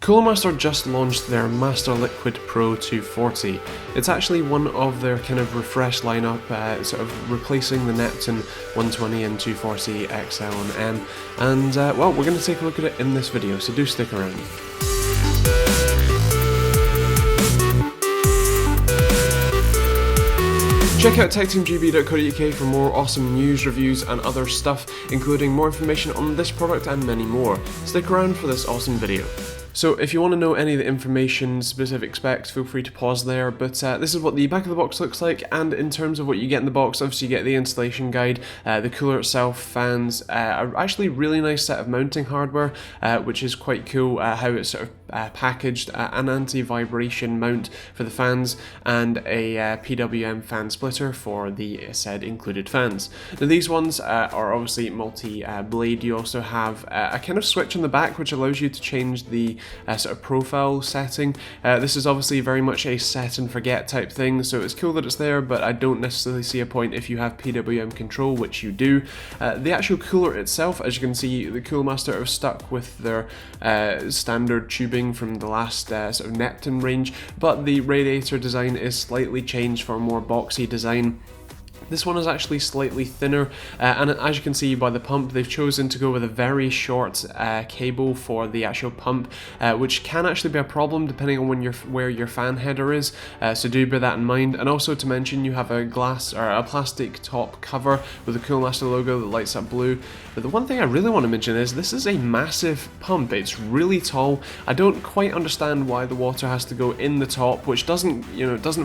Cooler Master just launched their MasterLiquid Pro 240. It's actually one of their kind of refreshed lineup, sort of replacing the Neptune 120 and 240 XL and M. And well, we're going to take a look at it in this video, so do stick around. Check out TechteamGB.co.uk for more awesome news, reviews and other stuff, including more information on this product and many more. Stick around for this awesome video. So if you want to know any of the information, specific specs, feel free to pause there, but this is what the back of the box looks like, and in terms of what you get in the box, obviously you get the installation guide, the cooler itself, fans, actually really nice set of mounting hardware, which is quite cool, how it's sort of packaged, an anti-vibration mount for the fans, and a PWM fan splitter for the said included fans. Now these ones are obviously multi-blade. You also have a kind of switch on the back which allows you to change the sort of profile setting. This is obviously very much a set and forget type thing, so it's cool that it's there, but I don't necessarily see a point if you have PWM control, which you do. The actual cooler itself, as you can see, the Cooler Master are stuck with their standard tubing from the last sort of Neptune range, but the radiator design is slightly changed for a more boxy design. This one is actually slightly thinner, and as you can see by the pump, they've chosen to go with a very short cable for the actual pump, which can actually be a problem depending on where your fan header is, so do bear that in mind. And also to mention, you have a glass or a plastic top cover with the Cooler Master logo that lights up blue. But the one thing I really want to mention is this is a massive pump. It's really tall. I don't quite understand why the water has to go in the top, which doesn't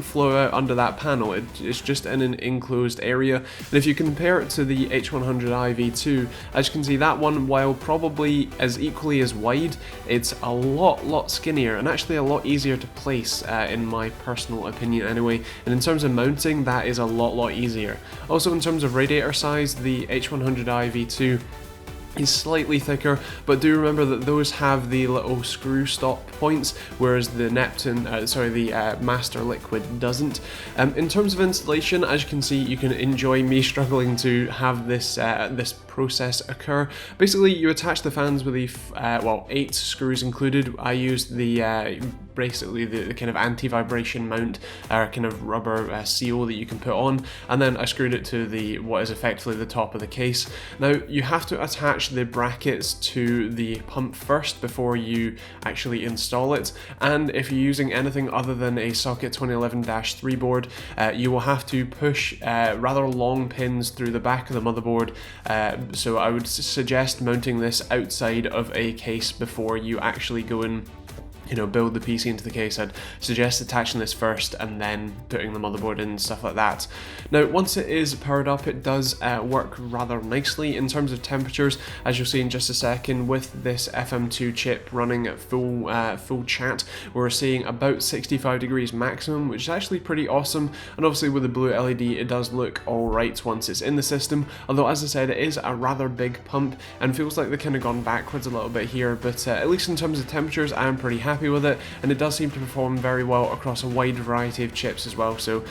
flow out under that panel. It's just in an enclosed area. And if you compare it to the H100i V2, as you can see, that one, while probably as equally as wide, it's a lot skinnier and actually a lot easier to place, in my personal opinion anyway. And in terms of mounting, that is a lot easier. Also in terms of radiator size, the H100i V2 is slightly thicker, but do remember that those have the little screw stop points, whereas the Neptune, the MasterLiquid doesn't. In terms of installation, as you can see, you can enjoy me struggling to have this this process occur. Basically, you attach the fans with the 8 screws included. I used the basically the kind of anti-vibration mount, or kind of rubber seal that you can put on, and then I screwed it to what is effectively the top of the case. Now you have to attach the brackets to the pump first before you actually install it, and if you're using anything other than a socket 2011-3 board, you will have to push rather long pins through the back of the motherboard, so I would suggest mounting this outside of a case before you actually go and build the PC into the case. I'd suggest attaching this first and then putting the motherboard in and stuff like that. Now, once it is powered up, it does work rather nicely in terms of temperatures, as you'll see in just a second. With this FM2 chip running at full chat, we're seeing about 65 degrees maximum, which is actually pretty awesome. And obviously with the blue LED, it does look alright once it's in the system, although as I said, it is a rather big pump and feels like they've kind of gone backwards a little bit here, but at least in terms of temperatures, I am pretty happy with it, and it does seem to perform very well across a wide variety of chips as well, so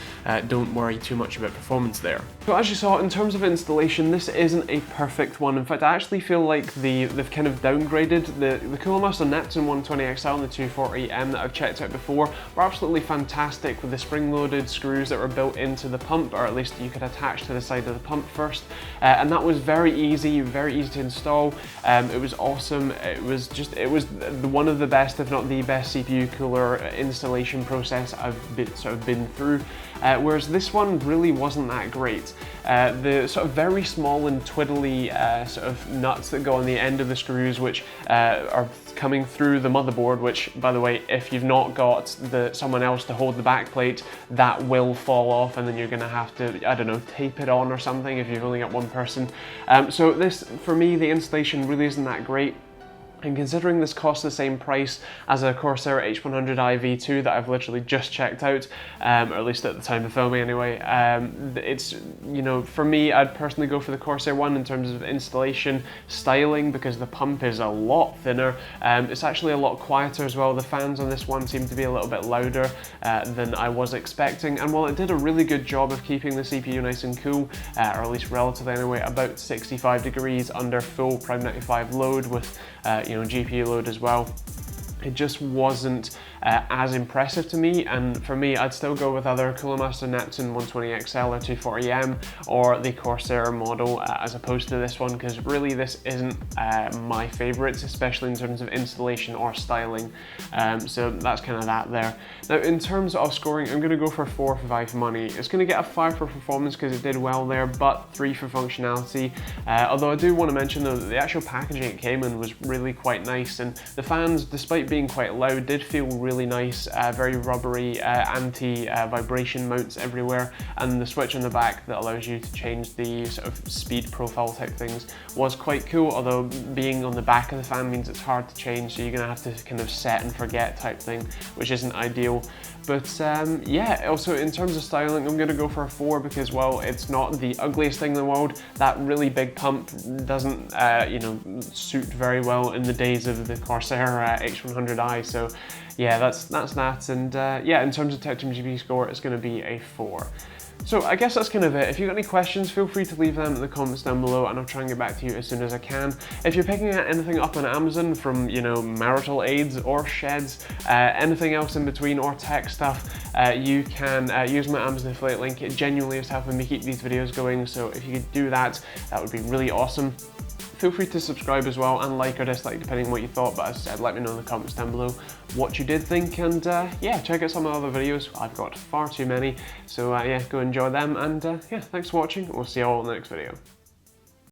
don't worry too much about performance there. So as you saw, in terms of installation, this isn't a perfect one. In fact, I actually feel like they've kind of downgraded the Cooler Master Neptune 120XL and the 240M that I've checked out before were absolutely fantastic with the spring-loaded screws that were built into the pump, or at least you could attach to the side of the pump first, and that was very easy to install. It was awesome. It was one of the best, if not the best, CPU cooler installation process I've been through, whereas this one really wasn't that great. The sort of very small and twiddly sort of nuts that go on the end of the screws, which are coming through the motherboard, which, by the way, if you've not got someone else to hold the back plate, that will fall off, and then you're going to have to, I don't know, tape it on or something if you've only got one person. So this, for me, the installation really isn't that great. And considering this costs the same price as a Corsair H100i V2 that I've literally just checked out, or at least at the time of filming anyway, it's, for me, I'd personally go for the Corsair one in terms of installation, styling, because the pump is a lot thinner. It's actually a lot quieter as well. The fans on this one seem to be a little bit louder than I was expecting, and while it did a really good job of keeping the CPU nice and cool, or at least relatively anyway, about 65 degrees under full Prime 95 load with GPU load as well, it just wasn't as impressive to me, and for me I'd still go with either Cooler Master Neptune 120XL or 240M or the Corsair model as opposed to this one, because really this isn't my favourites, especially in terms of installation or styling. So that's kind of that there. Now in terms of scoring, I'm going to go for 4 for value for money. It's going to get a 5 for performance because it did well there, but 3 for functionality. Although I do want to mention though that the actual packaging it came in was really quite nice, and the fans, despite being quite loud, did feel really nice, very rubbery, anti-vibration mounts everywhere, and the switch on the back that allows you to change the sort of speed profile type things was quite cool, although being on the back of the fan means it's hard to change, so you're going to have to kind of set and forget type thing, which isn't ideal. But yeah, also in terms of styling, I'm going to go for a 4 because, well, it's not the ugliest thing in the world. That really big pump doesn't, you know, suit very well in the days of the Corsair H100i. So yeah, that's that. And yeah, in terms of TechteamGB score, it's going to be a 4. So I guess that's kind of it. If you've got any questions, feel free to leave them in the comments down below and I'll try and get back to you as soon as I can. If you're picking anything up on Amazon from, you know, marital aids or sheds, anything else in between or tech stuff, you can use my Amazon affiliate link. It genuinely is helping me keep these videos going, so if you could do that, that would be really awesome. Feel free to subscribe as well and like or dislike depending on what you thought, but as I said, let me know in the comments down below what you did think, and yeah, check out some of the other videos. I've got far too many, so yeah, go enjoy them, and yeah, thanks for watching. We'll see you all in the next video.